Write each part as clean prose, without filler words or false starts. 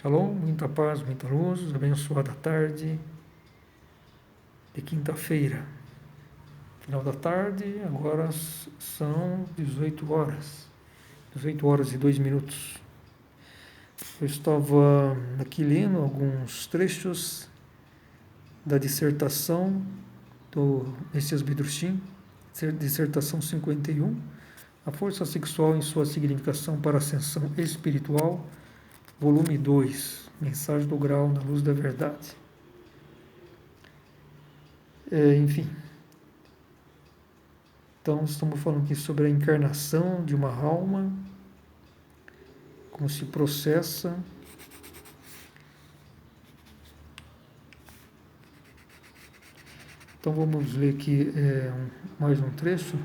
Shalom, muita paz, muita luz, abençoada tarde de quinta-feira. Final da tarde, agora são 18 horas. 18 horas e 2 minutos. Eu estava aqui lendo alguns trechos da dissertação do Messias Bedrushim, dissertação 51, a força sexual em sua significação para a ascensão espiritual, volume 2, mensagem do grau na luz da verdade. Enfim, então estamos falando aqui sobre a encarnação de uma alma, como se processa. Então vamos ler aqui mais um trecho,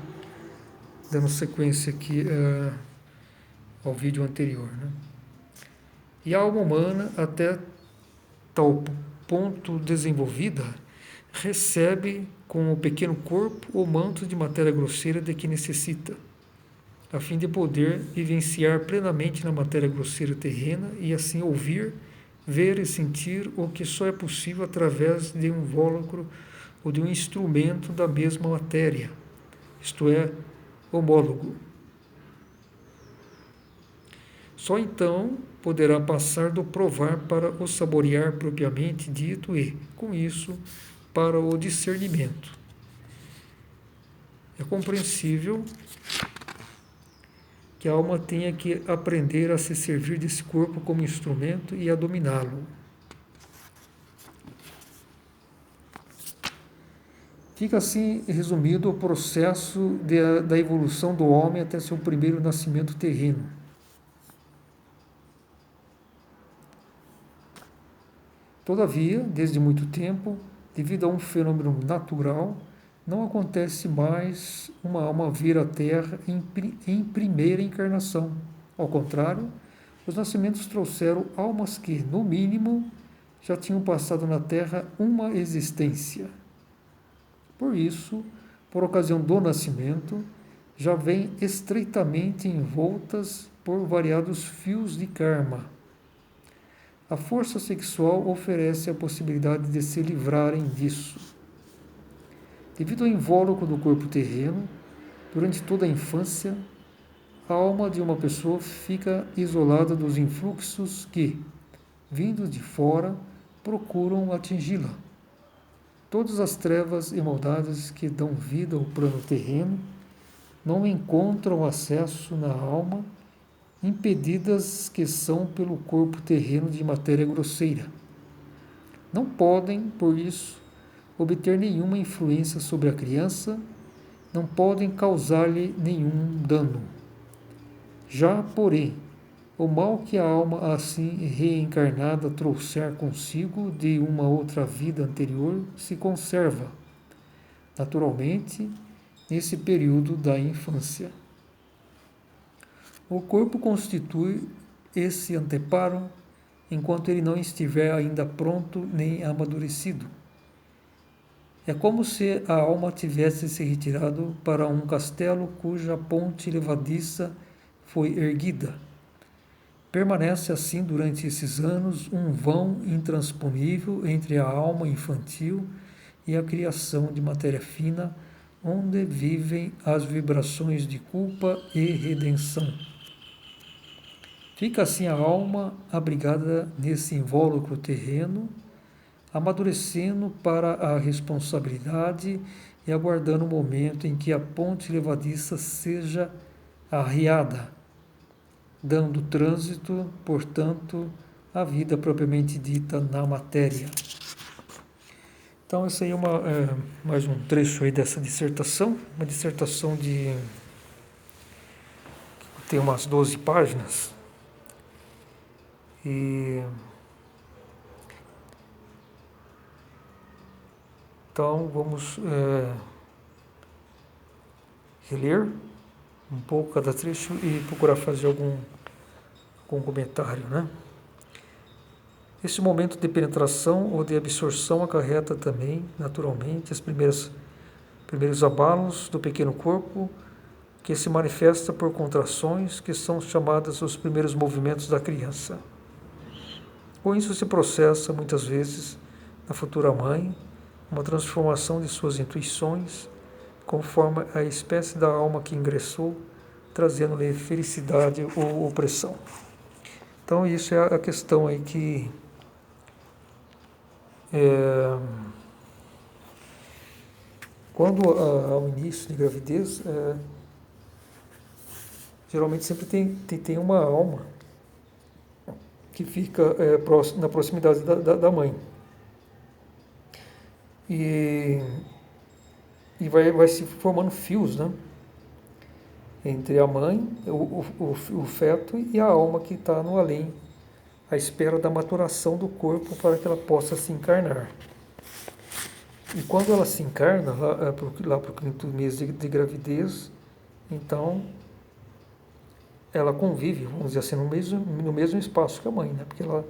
dando sequência aqui ao vídeo anterior, né? E a alma humana, até tal ponto desenvolvida, recebe com o pequeno corpo o manto de matéria grosseira de que necessita, a fim de poder vivenciar plenamente na matéria grosseira terrena e assim ouvir, ver e sentir o que só é possível através de um invólucro ou de um instrumento da mesma matéria, isto é, homólogo. Só então poderá passar do provar para o saborear propriamente dito e, com isso, para o discernimento. É compreensível que a alma tenha que aprender a se servir desse corpo como instrumento e a dominá-lo. Fica assim resumido o processo da evolução do homem até seu primeiro nascimento terreno. Todavia, desde muito tempo, devido a um fenômeno natural, não acontece mais uma alma vir à Terra em primeira encarnação. Ao contrário, os nascimentos trouxeram almas que, no mínimo, já tinham passado na Terra uma existência. Por isso, por ocasião do nascimento, já vêm estreitamente envoltas por variados fios de karma. A força sexual oferece a possibilidade de se livrarem disso. Devido ao invólucro do corpo terreno, durante toda a infância, a alma de uma pessoa fica isolada dos influxos que, vindos de fora, procuram atingi-la. Todas as trevas e maldades que dão vida ao plano terreno não encontram acesso na alma, impedidas que são pelo corpo terreno de matéria grosseira. Não podem, por isso, obter nenhuma influência sobre a criança, não podem causar-lhe nenhum dano. Já, porém, o mal que a alma assim reencarnada trouxer consigo de uma outra vida anterior se conserva, naturalmente, nesse período da infância. O corpo constitui esse anteparo enquanto ele não estiver ainda pronto nem amadurecido. É como se a alma tivesse se retirado para um castelo cuja ponte levadiça foi erguida. Permanece assim durante esses anos um vão intransponível entre a alma infantil e a criação de matéria fina, onde vivem as vibrações de culpa e redenção. Fica assim a alma abrigada nesse invólucro terreno, amadurecendo para a responsabilidade e aguardando o momento em que a ponte levadiça seja arriada, dando trânsito, portanto, à vida propriamente dita na matéria. Então, esse aí é mais um trecho aí dessa dissertação, uma dissertação de tem umas 12 páginas. Então vamos reler um pouco cada trecho e procurar fazer algum comentário, né? Esse momento de penetração ou de absorção acarreta também, naturalmente, os primeiros abalos do pequeno corpo, que se manifesta por contrações que são chamadas os primeiros movimentos da criança. Com isso se processa, muitas vezes, na futura mãe, uma transformação de suas intuições, conforme a espécie da alma que ingressou, trazendo-lhe felicidade ou opressão. Então isso é a questão aí que quando ao início de gravidez, geralmente sempre tem uma alma que fica na proximidade da mãe. E vai se formando fios, né? Entre a mãe, o feto e a alma que está no além, à espera da maturação do corpo para que ela possa se encarnar. E quando ela se encarna, lá para o quinto mês de gravidez, então ela convive, vamos dizer assim, no mesmo espaço que a mãe, né? Porque ela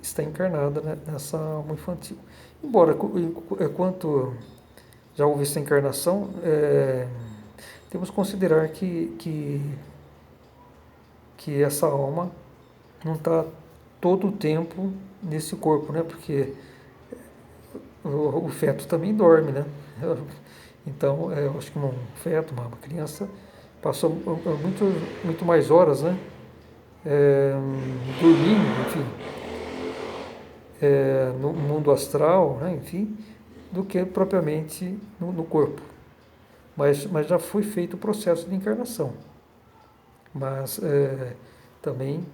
está encarnada, né, nessa alma infantil. Embora, quanto já houve essa encarnação, temos que considerar que essa alma não está todo o tempo nesse corpo, né? Porque o feto também dorme, né? Então, eu acho que um feto, uma criança, passou muito mais horas, né? Dormindo, enfim, no mundo astral, né? Enfim, do que propriamente no corpo. Mas já foi feito o processo de encarnação. Mas também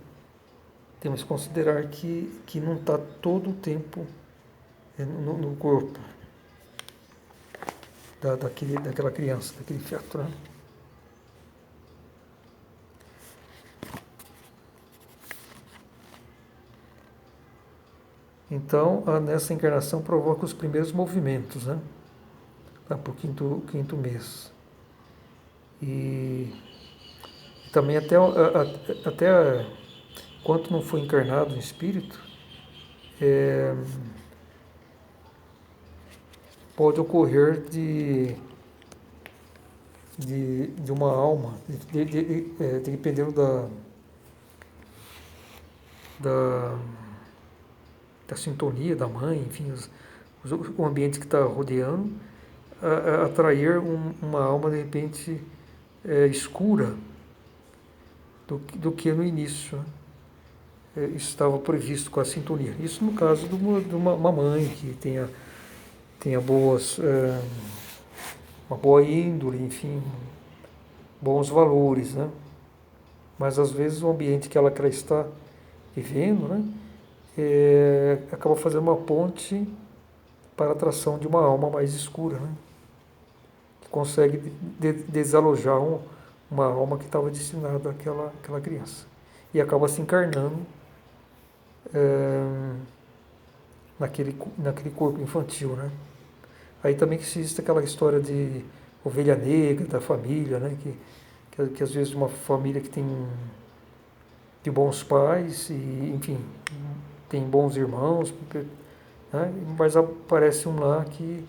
temos que considerar que não está todo o tempo no corpo daquela criança, daquele feto, né? Então, nessa encarnação provoca os primeiros movimentos, né? Lá para o quinto mês. E também até enquanto não foi encarnado em espírito, pode ocorrer de uma alma, dependendo da sintonia da mãe, enfim, o ambiente que está rodeando, atrair uma alma de repente escura do que no início estava previsto com a sintonia. Isso no caso de uma mãe que tenha uma boa índole, enfim, bons valores, né? Mas às vezes o ambiente que ela está vivendo, né, acaba fazendo uma ponte para a atração de uma alma mais escura, né? Que consegue desalojar uma alma que estava destinada àquela criança. E acaba se encarnando naquele corpo infantil, né? Aí também que existe aquela história de ovelha negra da família, né? Que às vezes uma família que tem de bons pais e, enfim, tem bons irmãos, né? Mas aparece um lá que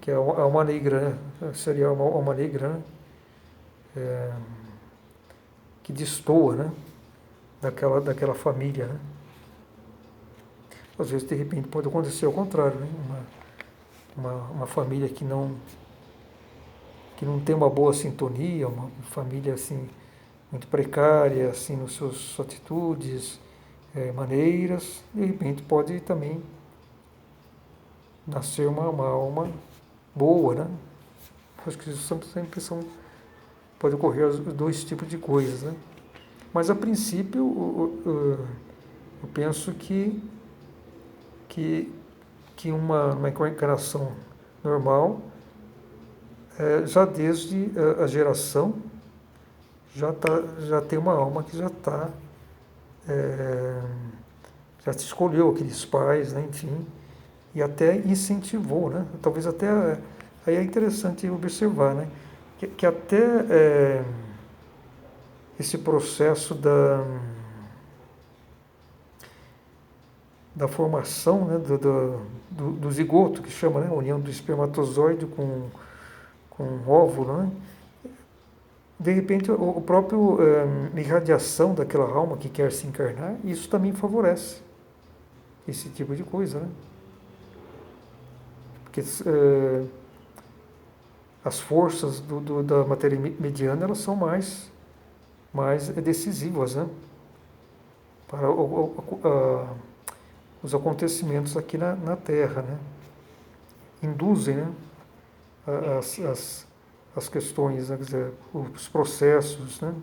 é a alma negra, né? Seria uma alma negra, né? Que destoa, né? Daquela família, né? Às vezes, de repente, pode acontecer ao contrário, né? Uma família que não tem uma boa sintonia, uma família assim muito precária assim nas suas atitudes, maneiras, de repente pode também nascer uma alma boa, né? Acho que isso sempre pode ocorrer os dois tipos de coisas, né? Mas a princípio eu penso que uma encarnação normal, já desde a geração, já tem uma alma que já se escolheu aqueles pais, né, enfim, e até incentivou, né? Talvez até aí é interessante observar, né? Que até esse processo da formação, né, do zigoto, que chama, né, a união do espermatozoide com o óvulo, né, de repente, o próprio irradiação daquela alma que quer se encarnar, isso também favorece esse tipo de coisa, né? Porque as forças da matéria mediana, elas são mais decisivas, né? Para os acontecimentos aqui na Terra, né? Induzem, né? As, as, as questões, né? Quer dizer, os processos, né?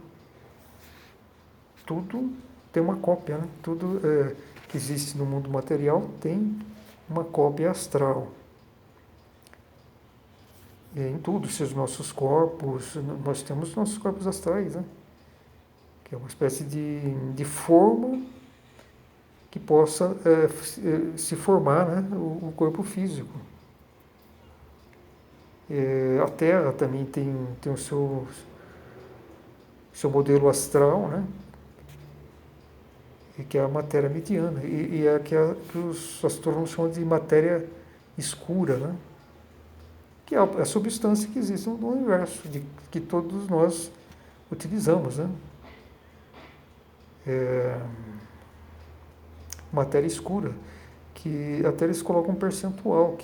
Tudo tem uma cópia, né? Tudo que existe no mundo material tem uma cópia astral. Em tudo, se os nossos corpos, nós temos nossos corpos astrais, né? Que é uma espécie de forma que possa se formar, né? O corpo físico. A Terra também tem o seu modelo astral, né? E que é a matéria mediana, e é que os astrônomos chamam de matéria escura, né? Que é a substância que existe no universo, que todos nós utilizamos, né? Matéria escura, que até eles colocam um percentual,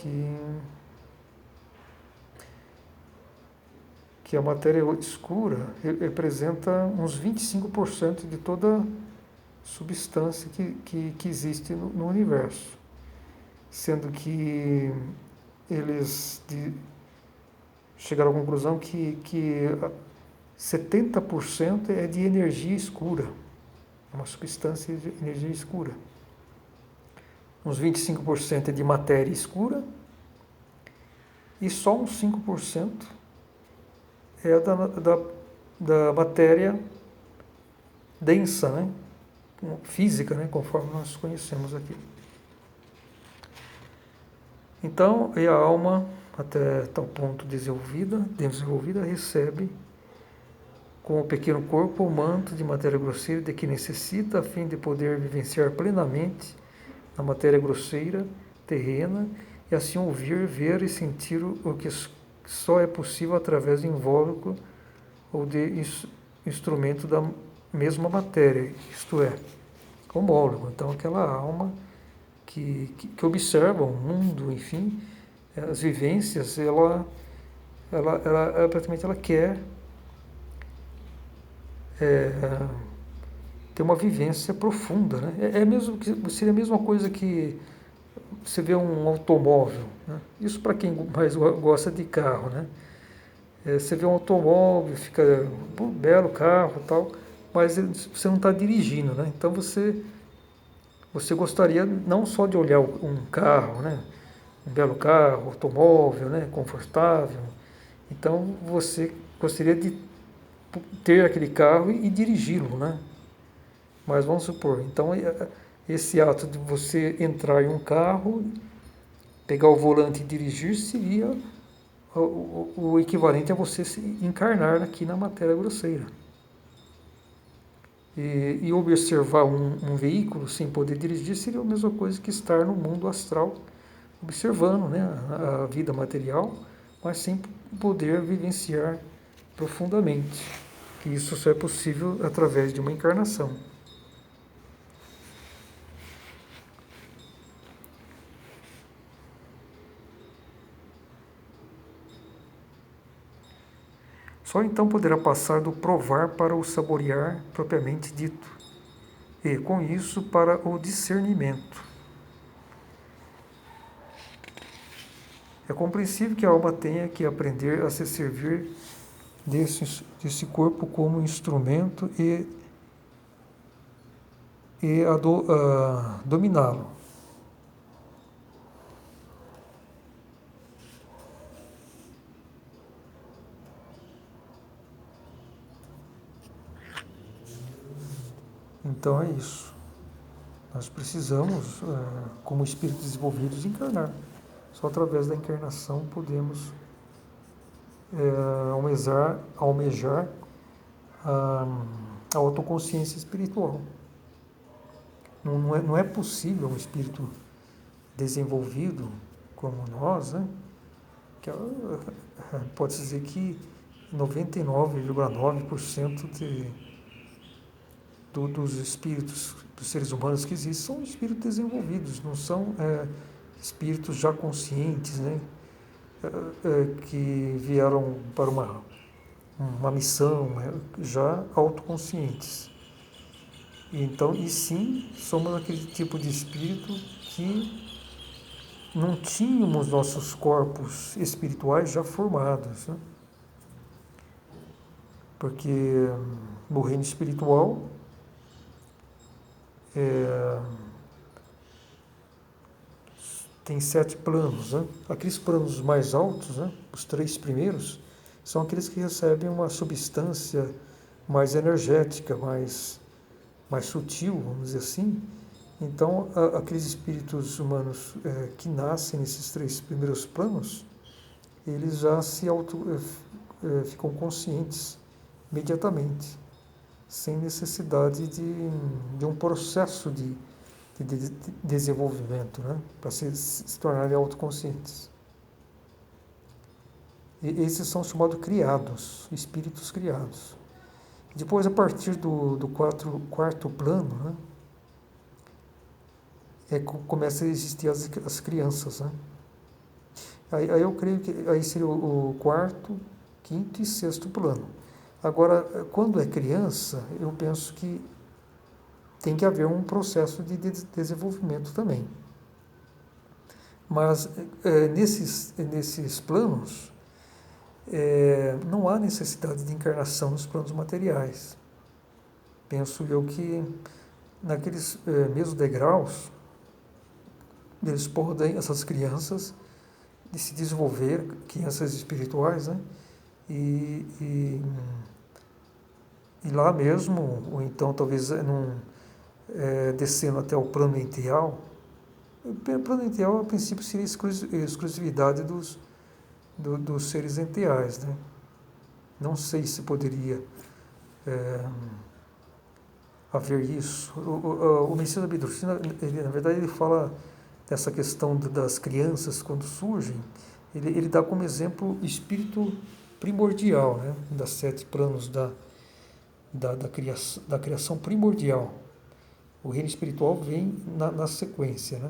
que a matéria escura representa uns 25% de toda substância que existe no universo. Sendo que eles chegaram à conclusão que 70% é de energia escura, uma substância de energia escura. Uns 25% é de matéria escura e só uns 5% é da matéria densa, né? Física, né? Conforme nós conhecemos aqui. Então, a alma, até tal ponto desenvolvida, recebe com o pequeno corpo o manto de matéria grosseira de que necessita a fim de poder vivenciar plenamente na matéria grosseira, terrena, e assim ouvir, ver e sentir o que só é possível através do invólucro ou de instrumento da mesma matéria, isto é, homólogo. Então, aquela alma que observa o mundo, enfim, as vivências, ela praticamente ela quer ter uma vivência profunda, né? Seria a mesma coisa que você vê um automóvel, né? Isso para quem mais gosta de carro, né? Você vê um automóvel, fica um belo carro, tal, mas você não está dirigindo, né? Então você gostaria não só de olhar um carro, né? Um belo carro, automóvel, né? Confortável. Então você gostaria de ter aquele carro e dirigi-lo, né? Mas vamos supor, então esse ato de você entrar em um carro, pegar o volante e dirigir seria o equivalente a você se encarnar aqui na matéria grosseira. E observar um veículo sem poder dirigir seria a mesma coisa que estar no mundo astral, observando, né, a vida material, mas sem poder vivenciar profundamente. Que isso só é possível através de uma encarnação. Só então poderá passar do provar para o saborear propriamente dito, e, com isso, para o discernimento. É compreensível que a alma tenha que aprender a se servir desse corpo como instrumento e a dominá-lo. Então é isso. Nós precisamos, como espíritos desenvolvidos, encarnar. Só através da encarnação podemos almejar a autoconsciência espiritual. Não é possível um espírito desenvolvido como nós, né? Que pode-se dizer que 99,9% dos espíritos dos seres humanos que existem são espíritos desenvolvidos, não são espíritos já conscientes, né? Que vieram para uma missão, já autoconscientes. Então, e sim, somos aquele tipo de espírito que não tínhamos nossos corpos espirituais já formados, né? Porque no reino espiritual tem 7 planos, né? Aqueles planos mais altos, né? Os 3 primeiros, são aqueles que recebem uma substância mais energética, mais sutil, vamos dizer assim. Então, aqueles espíritos humanos que nascem nesses 3 primeiros planos, eles já ficam conscientes imediatamente, sem necessidade de um processo de desenvolvimento, né, para se tornarem autoconscientes. E esses são chamados criados, espíritos criados. Depois, a partir do quarto plano, né, começa a existir as crianças, né? Aí eu creio que aí seria o quarto, quinto e sexto plano. Agora, quando é criança, eu penso que tem que haver um processo de desenvolvimento também. Mas nesses planos, não há necessidade de encarnação nos planos materiais. Penso eu que naqueles mesmos degraus, eles podem, essas crianças, de se desenvolver, crianças espirituais, né? E lá mesmo, ou então talvez descendo até o plano ential. O plano ential, a princípio, seria exclusividade dos seres entiais, né? Não sei se poderia haver isso. O Messias Abdurrahman, na verdade, ele fala dessa questão das crianças quando surgem, ele dá como exemplo o espírito primordial, né, das 7 planos da criação primordial. O reino espiritual vem na sequência, né?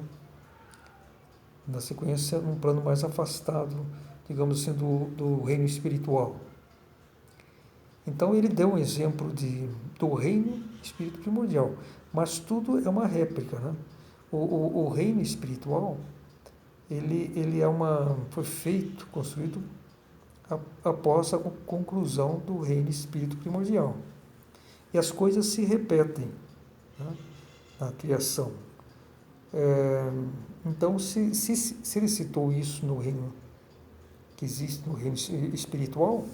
Na sequência, num plano mais afastado, digamos assim, do reino espiritual. Então ele deu um exemplo do reino espírito primordial, mas tudo é uma réplica, né? O reino espiritual, ele foi feito, construído após a conclusão do reino espírito primordial. E as coisas se repetem, né, na criação. Então, se ele citou isso no reino que existe, no reino espiritual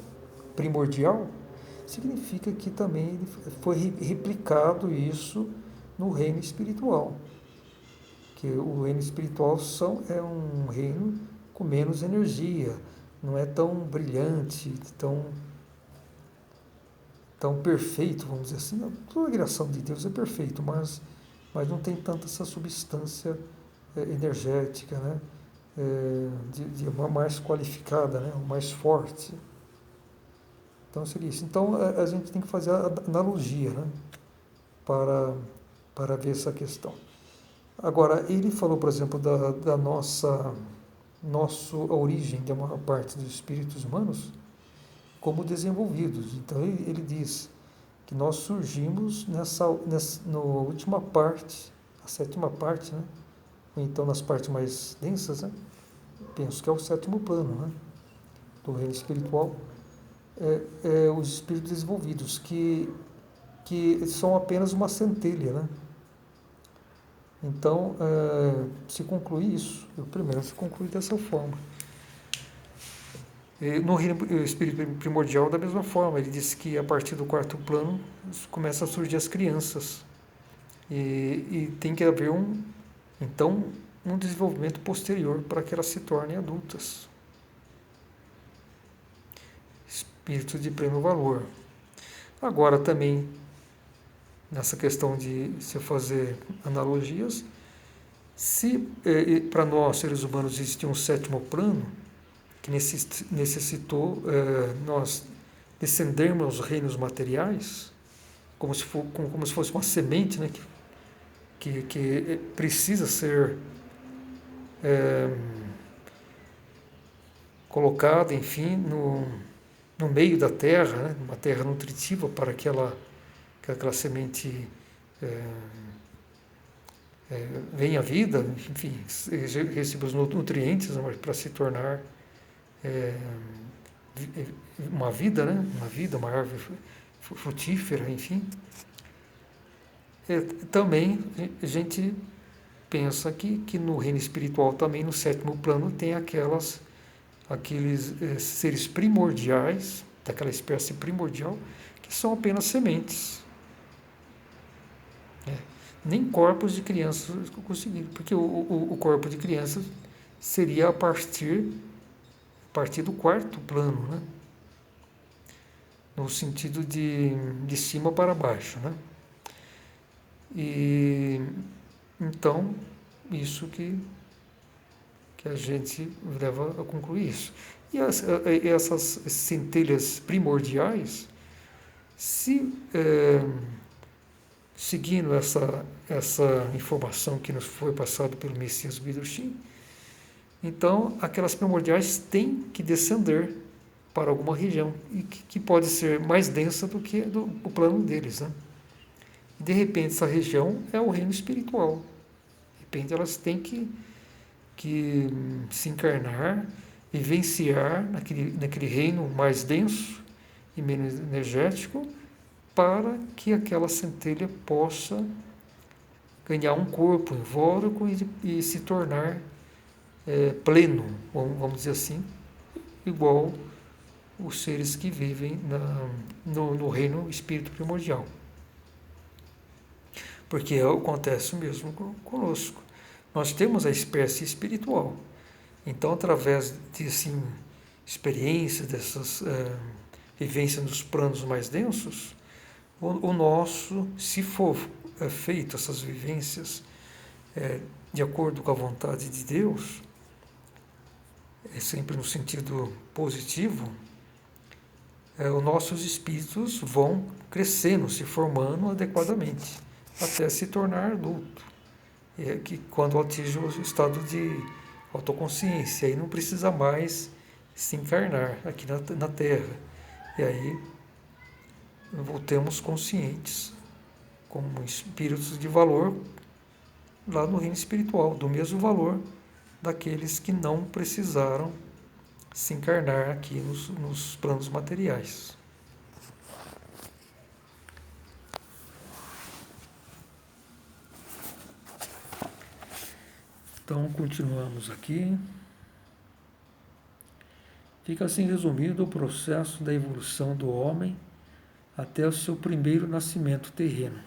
primordial, significa que também ele foi replicado isso no reino espiritual. Que o reino espiritual é um reino com menos energia, não é tão brilhante, tão perfeito, vamos dizer assim. Toda a criação de Deus é perfeito, mas não tem tanta essa substância energética, né? De uma mais qualificada, né? Mais forte. Então seria isso. Então a gente tem que fazer a analogia, né? Para ver essa questão. Agora, ele falou, por exemplo, da nossa origem, de uma parte dos espíritos humanos, como desenvolvidos. Então, ele diz que nós surgimos nessa última parte, a 7ª parte, né? Ou então nas partes mais densas, né? Penso que é o 7º plano, né? Do reino espiritual, os espíritos desenvolvidos, que são apenas uma centelha, né? Então, se conclui isso, primeiro se conclui dessa forma. No reino espírito primordial, da mesma forma, ele disse que a partir do 4º plano começam a surgir as crianças. E tem que haver um desenvolvimento posterior para que elas se tornem adultas. Espíritos de pleno valor. Agora também, nessa questão de se fazer analogias, se para nós, seres humanos, existe um 7º plano, que necessitou nós descendermos aos reinos materiais, como se fosse uma semente, né, que precisa ser colocada, enfim, no meio da terra, né, uma terra nutritiva para que aquela semente venha à vida, enfim, receba os nutrientes, né, para se tornar uma vida, né, uma árvore frutífera, enfim. Também a gente pensa que no reino espiritual também, no sétimo plano, tem aqueles seres primordiais, daquela espécie primordial, que são apenas sementes. Nem corpos de crianças conseguiram, porque o corpo de crianças seria a partir do quarto plano, né? No sentido de cima para baixo, né? E então, isso que a gente leva a concluir isso. E essas centelhas primordiais, seguindo essa informação que nos foi passada pelo Messias Widurshin, então aquelas primordiais têm que descender para alguma região e que pode ser mais densa do que o plano deles, né? De repente essa região é o reino espiritual. De repente elas têm que se encarnar, vivenciar naquele reino mais denso e menos energético, para que aquela centelha possa ganhar um corpo invólucro e se tornar pleno, vamos dizer assim, igual os seres que vivem no reino espírito primordial. Porque acontece o mesmo conosco. Nós temos a espécie espiritual. Então, através de experiências, dessas vivências nos planos mais densos, o nosso, se for feito essas vivências de acordo com a vontade de Deus, sempre no sentido positivo, os nossos espíritos vão crescendo, se formando adequadamente, até se tornar adulto. Que quando atinge o estado de autoconsciência, aí não precisa mais se encarnar aqui na Terra. E aí voltemos conscientes, como espíritos de valor, lá no reino espiritual, do mesmo valor daqueles que não precisaram se encarnar aqui nos planos materiais. Então, continuamos aqui. Fica assim resumido o processo da evolução do homem até o seu primeiro nascimento terreno.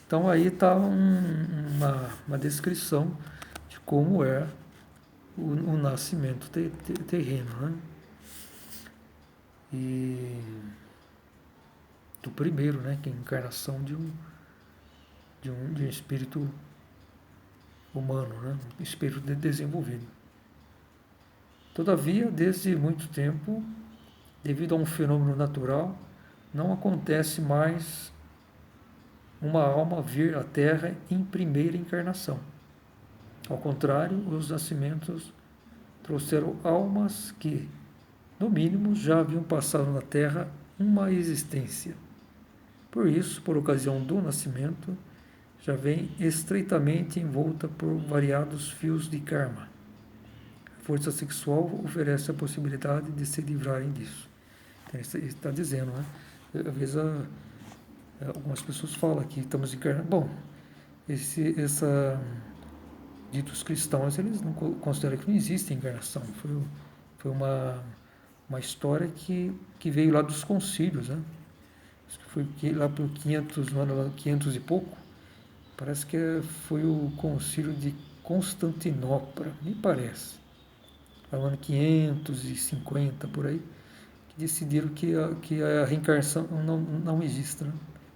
Então, aí está uma descrição de como é o nascimento terreno, né? E do primeiro, né? Que é a encarnação de um espírito humano, né? Um espírito desenvolvido. Todavia, desde muito tempo, devido a um fenômeno natural, não acontece mais uma alma vir à Terra em primeira encarnação. Ao contrário, os nascimentos trouxeram almas que, no mínimo, já haviam passado na Terra uma existência. Por isso, por ocasião do nascimento, já vem estreitamente envolta por variados fios de karma. A força sexual oferece a possibilidade de se livrarem disso. Então, isso está dizendo, né? Às vezes algumas pessoas falam que estamos encarnando. Bom, ditos cristãos, eles não consideram que não existe encarnação. Foi uma história que veio lá dos concílios, né? Foi lá por 500 e pouco. Parece que foi o concílio de Constantinopla, me parece. No ano 550, por aí, que decidiram que a reencarnação não existe, né?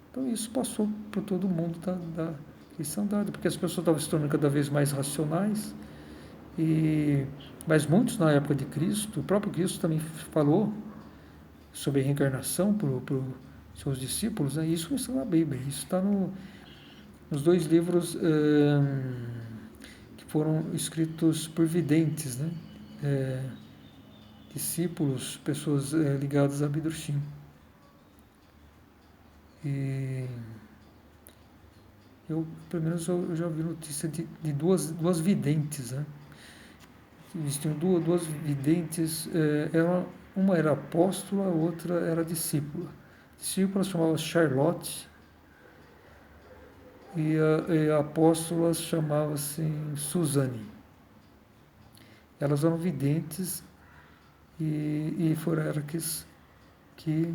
Então isso passou por todo mundo da cristandade, porque as pessoas estavam se tornando cada vez mais racionais, mas muitos na época de Cristo, o próprio Cristo também falou sobre a reencarnação para os seus discípulos, né? Isso está na Bíblia, isso está nos dois livros que foram escritos por videntes, né? Discípulos, pessoas ligadas a Bidurshim. E pelo menos, eu já vi notícia de duas videntes, né? Existiam duas videntes, uma era apóstola, a outra era discípula. A discípula chamava Charlotte e a apóstola chamava-se Suzane. Elas eram videntes e foram elas que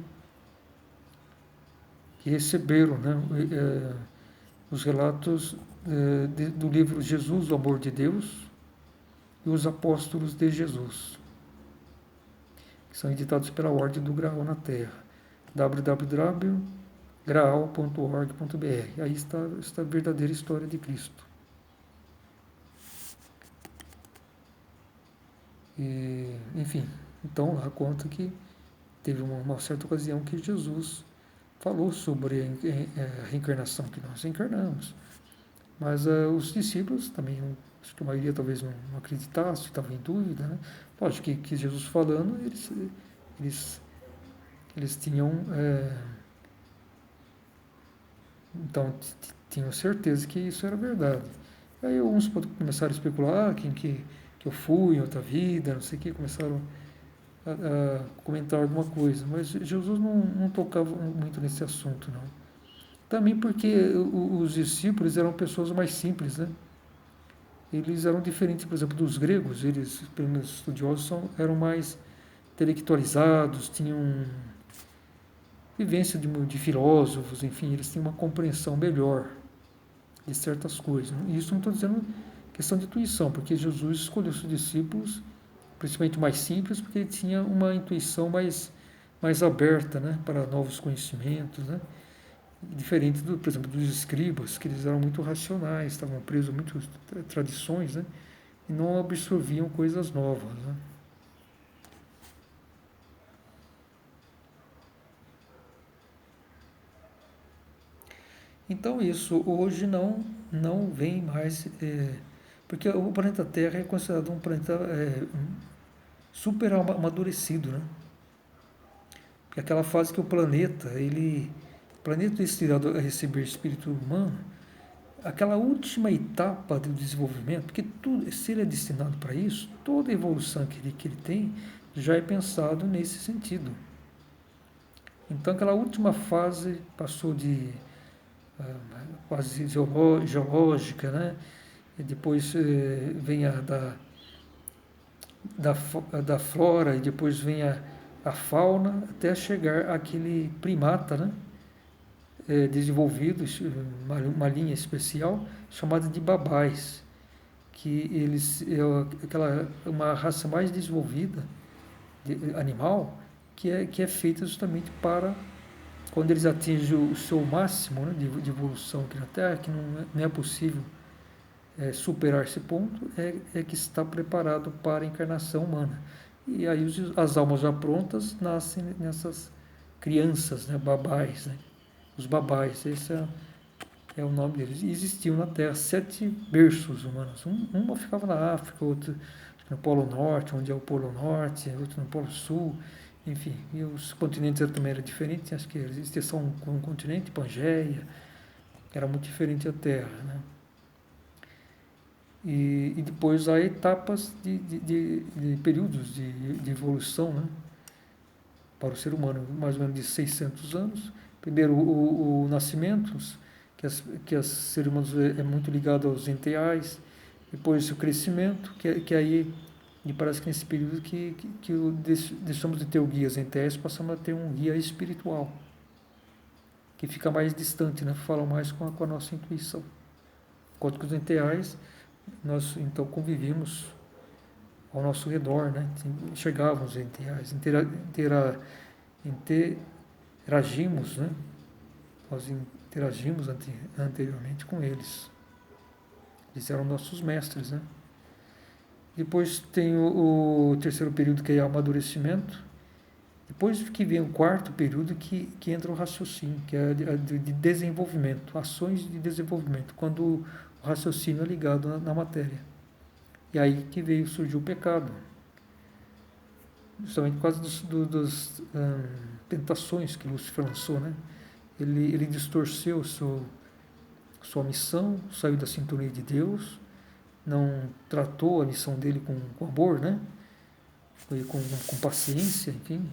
receberam, né, os relatos do livro Jesus, o Amor de Deus, e os Apóstolos de Jesus, que são editados pela Ordem do Graal na Terra, www.graal.org.br. Aí está a verdadeira história de Cristo. E, enfim, então lá conta que teve uma certa ocasião que Jesus falou sobre a reencarnação, que nós reencarnamos. Mas os discípulos também, acho que a maioria talvez não acreditasse, estava em dúvida, né? Lógico que Jesus falando, eles tinham, então, tinham certeza que isso era verdade. Aí alguns começaram a especular que eu fui em outra vida, não sei o que, começaram a comentar alguma coisa, mas Jesus não tocava muito nesse assunto, não. Também porque os discípulos eram pessoas mais simples, né? Eles eram diferentes, por exemplo, dos gregos. Eles, pelo menos estudiosos, eram mais intelectualizados, tinham vivência de filósofos, enfim, eles tinham uma compreensão melhor de certas coisas. E isso não estou dizendo questão de intuição, porque Jesus escolheu seus discípulos, principalmente mais simples, porque ele tinha uma intuição mais aberta, né, para novos conhecimentos, né? Diferente, por exemplo, dos escribas, que eles eram muito racionais, estavam presos a muitas tradições, né? E não absorviam coisas novas, né? Então isso hoje não vem mais, porque o planeta Terra é considerado um planeta super amadurecido, né? Porque aquela fase que o planeta destinado a receber espírito humano, aquela última etapa do desenvolvimento, porque tudo, se ele é destinado para isso, toda a evolução que ele tem já é pensado nesse sentido. Então aquela última fase passou de quase geológica, né? E depois vem da flora, e depois vem a fauna, até chegar àquele primata, né? Desenvolvido, uma linha especial chamada de babais, que eles uma raça mais desenvolvida de animal que é feita justamente para quando eles atingem o seu máximo, né, de evolução aqui na Terra, que não é possível superar esse ponto, que está preparado para a encarnação humana. E aí as almas já prontas nascem nessas crianças, né, babais, né? Os babais, esse é o nome deles. E existiam na Terra 7 berços humanos. Uma ficava na África, outra no Polo Norte, onde é o Polo Norte, outro no Polo Sul, enfim. E os continentes também eram diferentes, acho que existia só um continente, Pangeia, era muito diferente da Terra, né? E depois há etapas de períodos de evolução, né, para o ser humano, mais ou menos de 600 anos. Primeiro o nascimento, que os seres humanos é muito ligado aos enteais, depois o crescimento, que aí me parece que nesse período que deixamos de ter o guia enteais, passamos a ter um guia espiritual, que fica mais distante, né, fala mais com a nossa intuição. Enquanto que os enteais, nós então convivíamos ao nosso redor, né? Enxergávamos enteais, interagimos, né? Nós interagimos anteriormente com eles. Eles eram nossos mestres, né? Depois tem o terceiro período, que é o amadurecimento. Depois que vem o quarto período que entra o raciocínio, que é de desenvolvimento, ações de desenvolvimento, quando o raciocínio é ligado na matéria. E aí que surgiu o pecado, justamente por causa das tentações que Lúcifer lançou, né? Ele distorceu sua missão, saiu da sintonia de Deus, não tratou a missão dele com amor, né? Foi com paciência, enfim.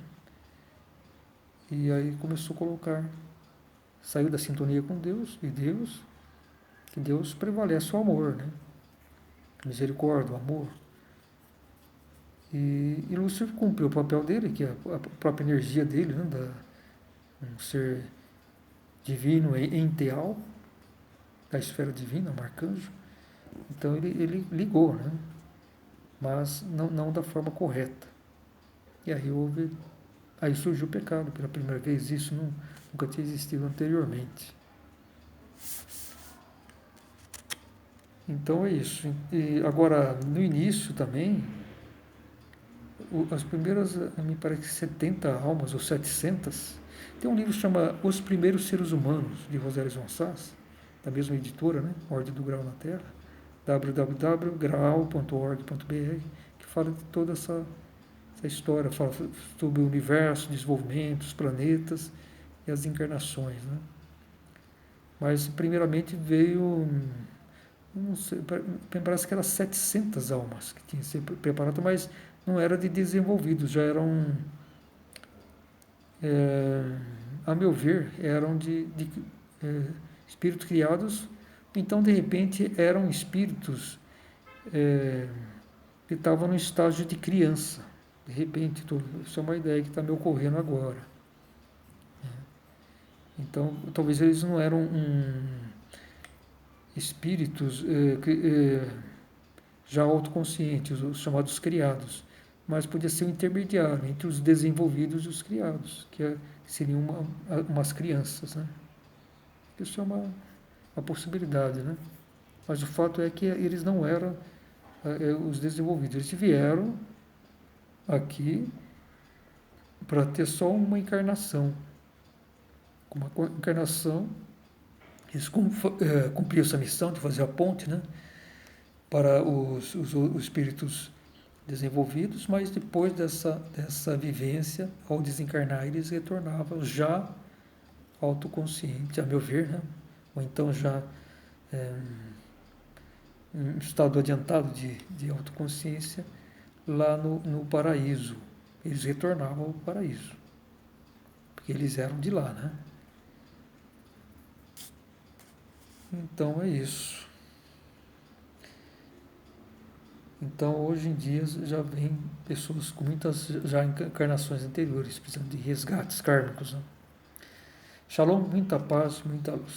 E aí começou a colocar, saiu da sintonia com Deus, que Deus prevalece o amor, né? Misericórdia, o amor. E Lúcifer cumpriu o papel dele, que é a própria energia dele, né? Um ser divino, enteal, da esfera divina, um arcanjo. Então ele ligou, né? Mas não da forma correta. E aí surgiu o pecado pela primeira vez. Isso nunca tinha existido anteriormente. Então é isso. E agora, no início também, as primeiras, me parece que 70 almas, ou 700, tem um livro que chama Os Primeiros Seres Humanos, de Rosério Gonçalves, da mesma editora, né? Ordem do Grau na Terra, www.graal.org.br, que fala de toda essa história, fala sobre o universo, desenvolvimento, os planetas e as encarnações, né? Mas, primeiramente, veio, não sei, parece que eram 700 almas que tinham sido preparadas, mas não era de desenvolvidos, já eram, a meu ver, eram de espíritos criados, então, de repente, eram espíritos que estavam no estágio de criança. De repente, isso é uma ideia que está me ocorrendo agora. Então, talvez eles não eram espíritos já autoconscientes, os chamados criados, mas podia ser um intermediário entre os desenvolvidos e os criados, que seriam umas crianças, né? Isso é uma possibilidade, né? Mas o fato é que eles não eram os desenvolvidos, eles vieram aqui para ter só uma encarnação. Com uma encarnação, eles cumpriram essa missão de fazer a ponte, né, para os espíritos desenvolvidos, mas depois dessa vivência, ao desencarnar, eles retornavam já autoconscientes, a meu ver, né, ou então já em estado adiantado de autoconsciência, lá no paraíso. Eles retornavam ao paraíso, porque eles eram de lá, né? Então é isso. Então hoje em dia já vem pessoas com muitas já encarnações anteriores, precisando de resgates kármicos, né? Shalom, muita paz, muita luz.